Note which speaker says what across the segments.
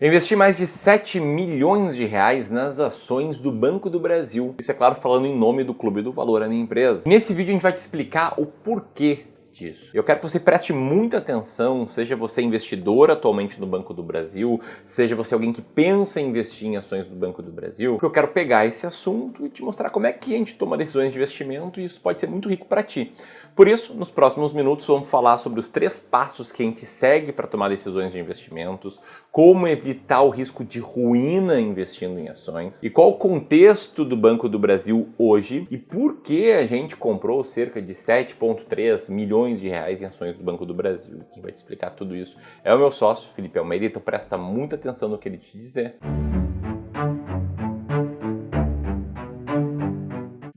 Speaker 1: Eu investi mais de 7 milhões de reais nas ações do Banco do Brasil. Isso é claro falando em nome do Clube do Valor, a minha empresa. Nesse vídeo a gente vai te explicar o porquê disso. Eu quero que você preste muita atenção, seja você investidor atualmente no Banco do Brasil, seja você alguém que pensa em investir em ações do Banco do Brasil, porque eu quero pegar esse assunto e te mostrar como é que a gente toma decisões de investimento e isso pode ser muito rico para ti. Por isso, nos próximos minutos vamos falar sobre os 3 passos que a gente segue para tomar decisões de investimentos, como evitar o risco de ruína investindo em ações e qual o contexto do Banco do Brasil hoje e por que a gente comprou cerca de 7,3 milhões de reais em ações do Banco do Brasil. Quem vai te explicar tudo isso é o meu sócio, Felipe Almeida, então presta muita atenção no que ele te dizer.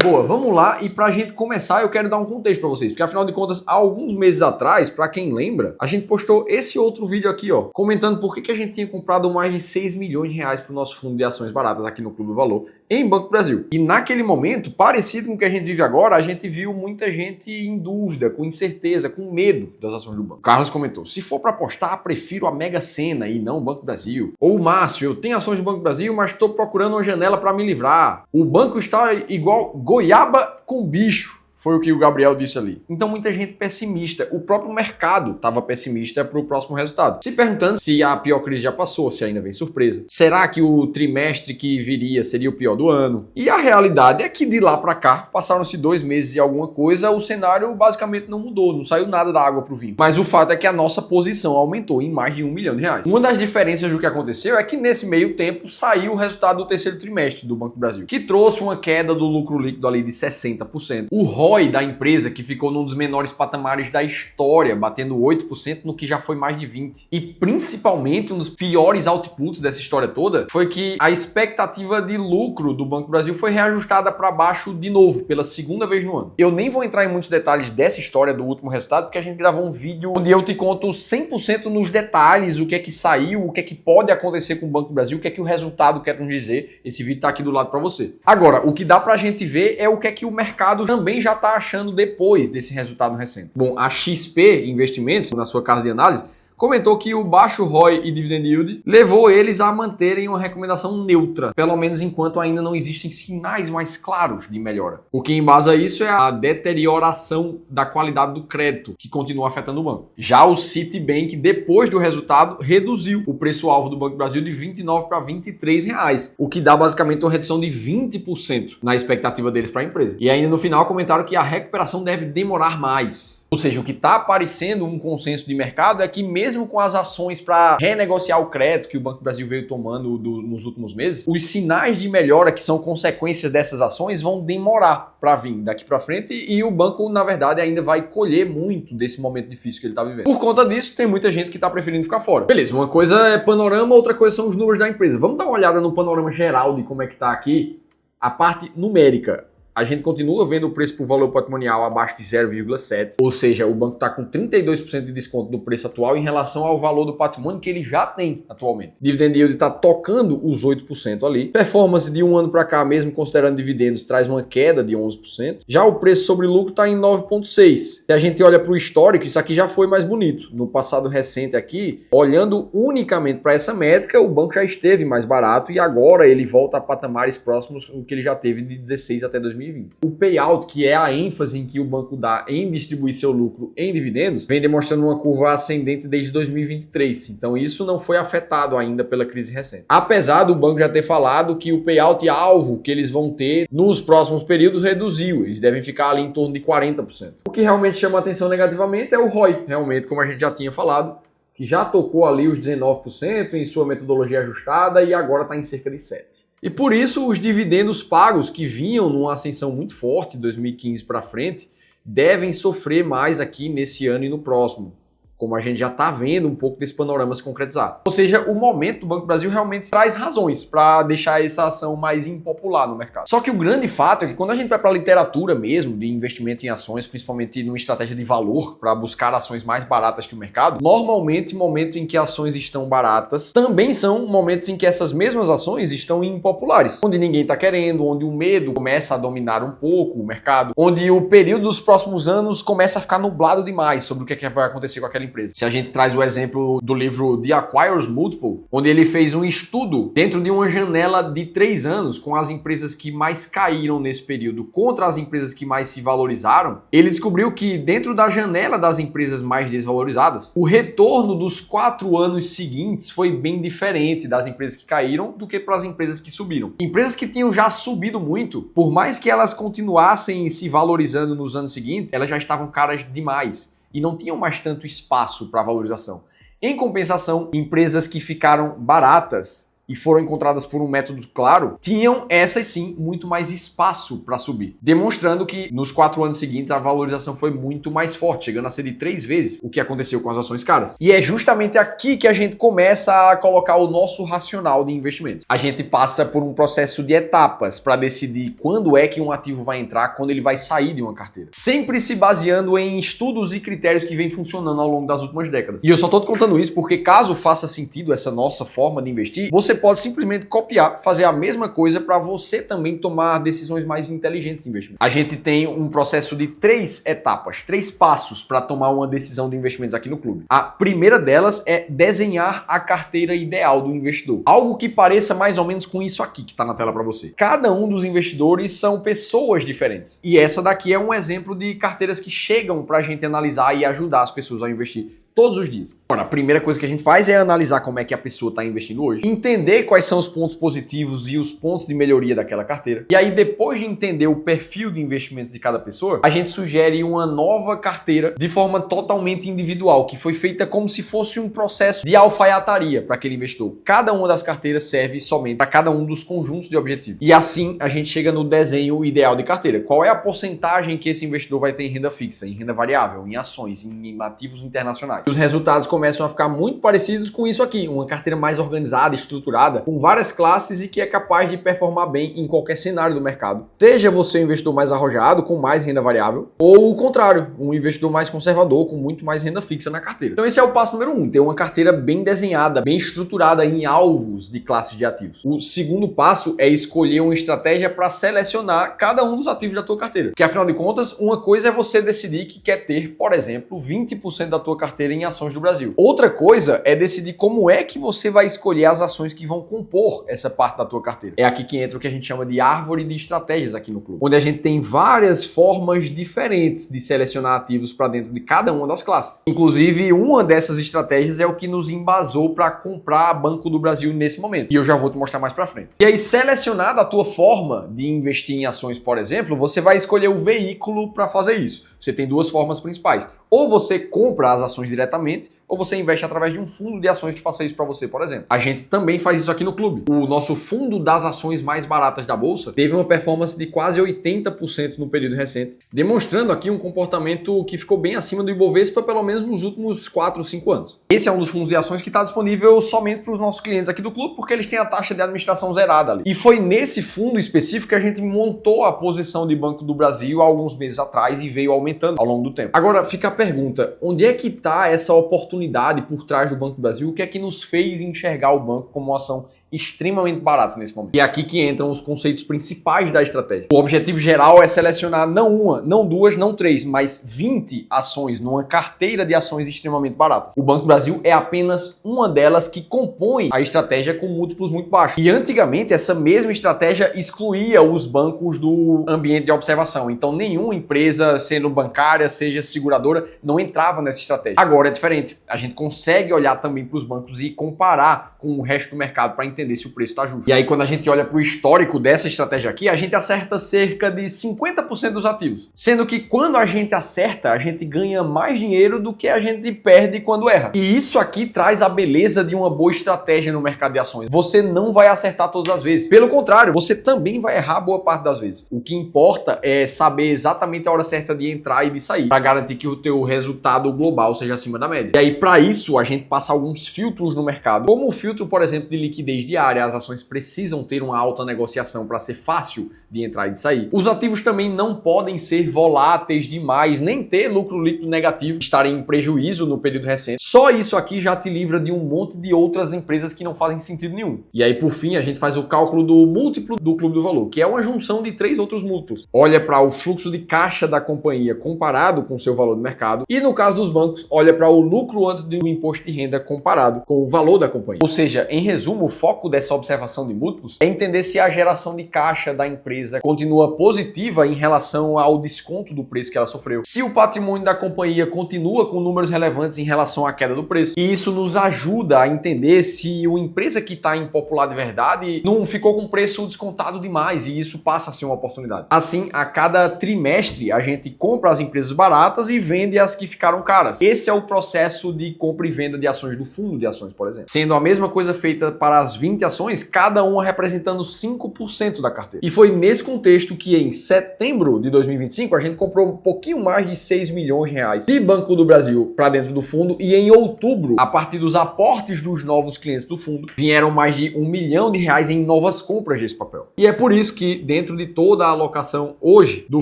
Speaker 2: Boa, vamos lá, e pra gente começar eu quero dar um contexto pra vocês, porque afinal de contas, há alguns meses atrás, pra quem lembra, a gente postou esse outro vídeo aqui, ó, comentando por que a gente tinha comprado mais de 6 milhões de reais pro nosso fundo de ações baratas aqui no Clube do Valor, em Banco do Brasil. E naquele momento, parecido com o que a gente vive agora, a gente viu muita gente em dúvida, com incerteza, com medo das ações do banco. O Carlos comentou, se for pra apostar, prefiro a Mega Sena e não o Banco do Brasil. Ou o Márcio, eu tenho ações do Banco do Brasil, mas estou procurando uma janela pra me livrar. O banco está igual goiaba com bicho. Foi o que o Gabriel disse ali. Então muita gente pessimista. O próprio mercado estava pessimista para o próximo resultado. Se perguntando se a pior crise já passou, se ainda vem surpresa. Será que o trimestre que viria seria o pior do ano? E a realidade é que de lá para cá, passaram-se 2 meses e alguma coisa, o cenário basicamente não mudou, não saiu nada da água para o vinho. Mas o fato é que a nossa posição aumentou em mais de 1 milhão de reais. Uma das diferenças do que aconteceu é que nesse meio tempo saiu o resultado do terceiro trimestre do Banco do Brasil, que trouxe uma queda do lucro líquido ali de 60%. O ROI da empresa, que ficou num dos menores patamares da história, batendo 8% no que já foi mais de 20%. E principalmente um dos piores outputs dessa história toda foi que a expectativa de lucro do Banco do Brasil foi reajustada para baixo de novo, pela segunda vez no ano. Eu nem vou entrar em muitos detalhes dessa história do último resultado, porque a gente gravou um vídeo onde eu te conto 100% nos detalhes o que é que saiu, o que é que pode acontecer com o Banco do Brasil, o que é que o resultado quer nos dizer. Esse vídeo tá aqui do lado para você. Agora, o que dá pra gente ver é o que é que o mercado também já tá achando depois desse resultado recente. Bom, a XP Investimentos, na sua casa de análise, comentou que o baixo ROI e Dividend Yield levou eles a manterem uma recomendação neutra, pelo menos enquanto ainda não existem sinais mais claros de melhora. O que embasa isso é a deterioração da qualidade do crédito, que continua afetando o banco. Já o Citibank, depois do resultado, reduziu o preço-alvo do Banco do Brasil de 29 para 23 reais, o que dá basicamente uma redução de 20% na expectativa deles para a empresa. E ainda no final comentaram que a recuperação deve demorar mais. Ou seja, o que está aparecendo um consenso de mercado é que mesmo com as ações para renegociar o crédito que o Banco do Brasil veio tomando nos últimos meses, os sinais de melhora que são consequências dessas ações vão demorar para vir daqui para frente e o banco, na verdade, ainda vai colher muito desse momento difícil que ele está vivendo. Por conta disso, tem muita gente que está preferindo ficar fora. Beleza, uma coisa é panorama, outra coisa são os números da empresa. Vamos dar uma olhada no panorama geral de como é que está aqui a parte numérica. A gente continua vendo o preço por valor patrimonial abaixo de 0,7, ou seja, o banco está com 32% de desconto do preço atual em relação ao valor do patrimônio que ele já tem atualmente. Dividend Yield está tocando os 8% ali. Performance de um ano para cá, mesmo considerando dividendos, traz uma queda de 11%. Já o preço sobre lucro está em 9,6%. Se a gente olha para o histórico, isso aqui já foi mais bonito. No passado recente aqui, olhando unicamente para essa métrica, o banco já esteve mais barato e agora ele volta a patamares próximos do que ele já teve de 16 até 2020. O payout, que é a ênfase em que o banco dá em distribuir seu lucro em dividendos, vem demonstrando uma curva ascendente desde 2023. Então isso não foi afetado ainda pela crise recente. Apesar do banco já ter falado que o payout alvo que eles vão ter nos próximos períodos reduziu. Eles devem ficar ali em torno de 40%. O que realmente chama a atenção negativamente é o ROI. Realmente, como a gente já tinha falado, que já tocou ali os 19% em sua metodologia ajustada e agora está em cerca de 7%. E por isso os dividendos pagos que vinham numa ascensão muito forte de 2015 para frente devem sofrer mais aqui nesse ano e no próximo, como a gente já está vendo um pouco desse panorama se concretizar. Ou seja, o momento do Banco do Brasil realmente traz razões para deixar essa ação mais impopular no mercado. Só que o grande fato é que quando a gente vai para a literatura mesmo de investimento em ações, principalmente numa estratégia de valor para buscar ações mais baratas que o mercado, normalmente momento em que ações estão baratas também são momentos em que essas mesmas ações estão impopulares, onde ninguém está querendo, onde o medo começa a dominar um pouco o mercado, onde o período dos próximos anos começa a ficar nublado demais sobre o que vai acontecer com aquela empresa. Se a gente traz o exemplo do livro The Acquirer's Multiple, onde ele fez um estudo dentro de uma janela de 3 anos com as empresas que mais caíram nesse período contra as empresas que mais se valorizaram, ele descobriu que dentro da janela das empresas mais desvalorizadas, o retorno dos 4 anos seguintes foi bem diferente das empresas que caíram do que para as empresas que subiram. Empresas que tinham já subido muito, por mais que elas continuassem se valorizando nos anos seguintes, elas já estavam caras demais e não tinham mais tanto espaço para valorização. Em compensação, empresas que ficaram baratas e foram encontradas por um método claro, tinham essas sim muito mais espaço para subir, demonstrando que nos 4 anos seguintes a valorização foi muito mais forte, chegando a ser de 3 vezes o que aconteceu com as ações caras. E é justamente aqui que a gente começa a colocar o nosso racional de investimento. A gente passa por um processo de etapas para decidir quando é que um ativo vai entrar, quando ele vai sair de uma carteira, sempre se baseando em estudos e critérios que vêm funcionando ao longo das últimas décadas. E eu só tô te contando isso porque, caso faça sentido essa nossa forma de investir, você pode simplesmente copiar, fazer a mesma coisa para você também tomar decisões mais inteligentes de investimento. A gente tem um processo de 3 etapas, 3 passos para tomar uma decisão de investimentos aqui no clube. A primeira delas é desenhar a carteira ideal do investidor. Algo que pareça mais ou menos com isso aqui que está na tela para você. Cada um dos investidores são pessoas diferentes. E essa daqui é um exemplo de carteiras que chegam para a gente analisar e ajudar as pessoas a investir todos os dias. Agora, a primeira coisa que a gente faz é analisar como é que a pessoa está investindo hoje, entender quais são os pontos positivos e os pontos de melhoria daquela carteira. E aí, depois de entender o perfil de investimento de cada pessoa, a gente sugere uma nova carteira de forma totalmente individual, que foi feita como se fosse um processo de alfaiataria para aquele investidor. Cada uma das carteiras serve somente para cada um dos conjuntos de objetivos. E assim, a gente chega no desenho ideal de carteira. Qual é a porcentagem que esse investidor vai ter em renda fixa, em renda variável, em ações, em ativos internacionais? Os resultados começam a ficar muito parecidos com isso aqui, uma carteira mais organizada, estruturada, com várias classes e que é capaz de performar bem em qualquer cenário do mercado. Seja você um investidor mais arrojado, com mais renda variável, ou o contrário, um investidor mais conservador, com muito mais renda fixa na carteira. Então esse é o passo número 1, ter uma carteira bem desenhada, bem estruturada em alvos de classes de ativos. O segundo passo é escolher uma estratégia para selecionar cada um dos ativos da tua carteira. Porque afinal de contas, uma coisa é você decidir que quer ter, por exemplo, 20% da tua carteira em ações do Brasil. Outra coisa é decidir como é que você vai escolher as ações que vão compor essa parte da tua carteira. É aqui que entra o que a gente chama de árvore de estratégias aqui no clube, onde a gente tem várias formas diferentes de selecionar ativos para dentro de cada uma das classes. Inclusive, uma dessas estratégias é o que nos embasou para comprar a Banco do Brasil nesse momento. E eu já vou te mostrar mais para frente. E aí, selecionada a tua forma de investir em ações, por exemplo, você vai escolher o veículo para fazer isso. Você tem 2 formas principais. Ou você compra as ações diretamente, ou você investe através de um fundo de ações que faça isso para você, por exemplo. A gente também faz isso aqui no clube. O nosso fundo das ações mais baratas da bolsa teve uma performance de quase 80% no período recente, demonstrando aqui um comportamento que ficou bem acima do Ibovespa pelo menos nos últimos 4 ou 5 anos. Esse é um dos fundos de ações que está disponível somente para os nossos clientes aqui do clube, porque eles têm a taxa de administração zerada ali. E foi nesse fundo específico que a gente montou a posição de Banco do Brasil há alguns meses atrás e veio aumentando ao longo do tempo. Agora fica a pergunta, onde é que está essa oportunidade por trás do Banco do Brasil? O que é que nos fez enxergar o banco como uma ação extremamente baratos nesse momento? E é aqui que entram os conceitos principais da estratégia. O objetivo geral é selecionar não uma, não 2, não 3, mas 20 ações numa carteira de ações extremamente baratas. O Banco do Brasil é apenas uma delas que compõe a estratégia com múltiplos muito baixos. E antigamente essa mesma estratégia excluía os bancos do ambiente de observação. Então nenhuma empresa, sendo bancária, seja seguradora, não entrava nessa estratégia. Agora é diferente. A gente consegue olhar também para os bancos e comparar com o resto do mercado para entender se o preço está justo. E aí, quando a gente olha para o histórico dessa estratégia aqui, a gente acerta cerca de 50% dos ativos. Sendo que quando a gente acerta, a gente ganha mais dinheiro do que a gente perde quando erra. E isso aqui traz a beleza de uma boa estratégia no mercado de ações. Você não vai acertar todas as vezes. Pelo contrário, você também vai errar boa parte das vezes. O que importa é saber exatamente a hora certa de entrar e de sair, para garantir que o teu resultado global seja acima da média. E aí, para isso, a gente passa alguns filtros no mercado, como o filtro, por exemplo, de liquidez diária, as ações precisam ter uma alta negociação para ser fácil de entrar e de sair. Os ativos também não podem ser voláteis demais, nem ter lucro líquido negativo, estarem em prejuízo no período recente. Só isso aqui já te livra de um monte de outras empresas que não fazem sentido nenhum. E aí, por fim, a gente faz o cálculo do múltiplo do Clube do Valor, que é uma junção de 3 outros múltiplos. Olha para o fluxo de caixa da companhia comparado com o seu valor de mercado e, no caso dos bancos, olha para o lucro antes do imposto de renda comparado com o valor da companhia. Ou seja, em resumo, o foco dessa observação de múltiplos é entender se a geração de caixa da empresa continua positiva em relação ao desconto do preço que ela sofreu, se o patrimônio da companhia continua com números relevantes em relação à queda do preço. E isso nos ajuda a entender se uma empresa que está impopular de verdade não ficou com preço descontado demais, e isso passa a ser uma oportunidade. Assim, a cada trimestre a gente compra as empresas baratas e vende as que ficaram caras. Esse é o processo de compra e venda de ações do fundo de ações, por exemplo. Sendo a mesma coisa feita para as 20 ações, cada uma representando 5% da carteira. E foi nesse contexto que em setembro de 2025 a gente comprou um pouquinho mais de 6 milhões de reais de Banco do Brasil para dentro do fundo, e em outubro, a partir dos aportes dos novos clientes do fundo, vieram mais de 1 milhão de reais em novas compras desse papel. E é por isso que dentro de toda a alocação hoje do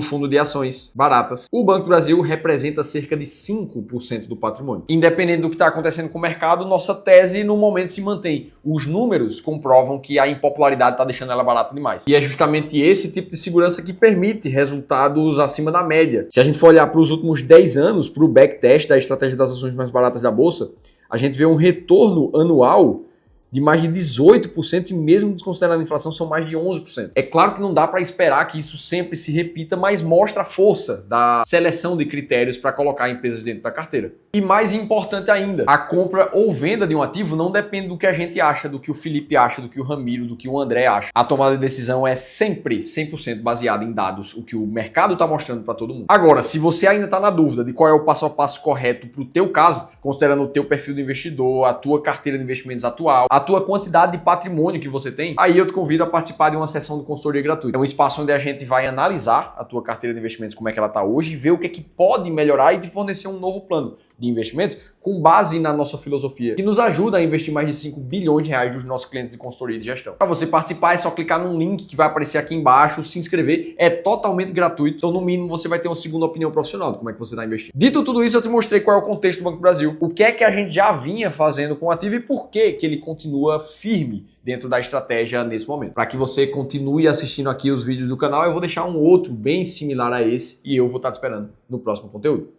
Speaker 2: fundo de ações baratas, o Banco do Brasil representa cerca de 5% do patrimônio. Independente do que está acontecendo com o mercado, nossa tese no momento se mantém. Os números comprovam que a impopularidade está deixando ela barata demais. E é justamente esse tipo de segurança que permite resultados acima da média. Se a gente for olhar para os últimos 10 anos, para o backtest da estratégia das ações mais baratas da Bolsa, a gente vê um retorno anual de mais de 18%, e mesmo desconsiderando a inflação são mais de 11%. É claro que não dá para esperar que isso sempre se repita, mas mostra a força da seleção de critérios para colocar empresas dentro da carteira. E mais importante ainda, a compra ou venda de um ativo não depende do que a gente acha, do que o Felipe acha, do que o Ramiro, do que o André acha. A tomada de decisão é sempre 100% baseada em dados, o que o mercado está mostrando para todo mundo. Agora, se você ainda está na dúvida de qual é o passo a passo correto para o teu caso, considerando o teu perfil do investidor, a tua carteira de investimentos atual, a tua quantidade de patrimônio que você tem, aí eu te convido a participar de uma sessão de consultoria gratuita. É um espaço onde a gente vai analisar a tua carteira de investimentos, como é que ela está hoje, ver o que é que pode melhorar e te fornecer um novo plano de investimentos com base na nossa filosofia, que nos ajuda a investir mais de 5 bilhões de reais dos nossos clientes de consultoria e de gestão. Para você participar é só clicar num link que vai aparecer aqui embaixo, se inscrever, é totalmente gratuito, então no mínimo você vai ter uma segunda opinião profissional de como é que você está investindo. Dito tudo isso, eu te mostrei qual é o contexto do Banco do Brasil, o que é que a gente já vinha fazendo com o ativo e por que ele continua firme dentro da estratégia nesse momento. Para que você continue assistindo aqui os vídeos do canal, eu vou deixar um outro bem similar a esse e eu vou estar te esperando no próximo conteúdo.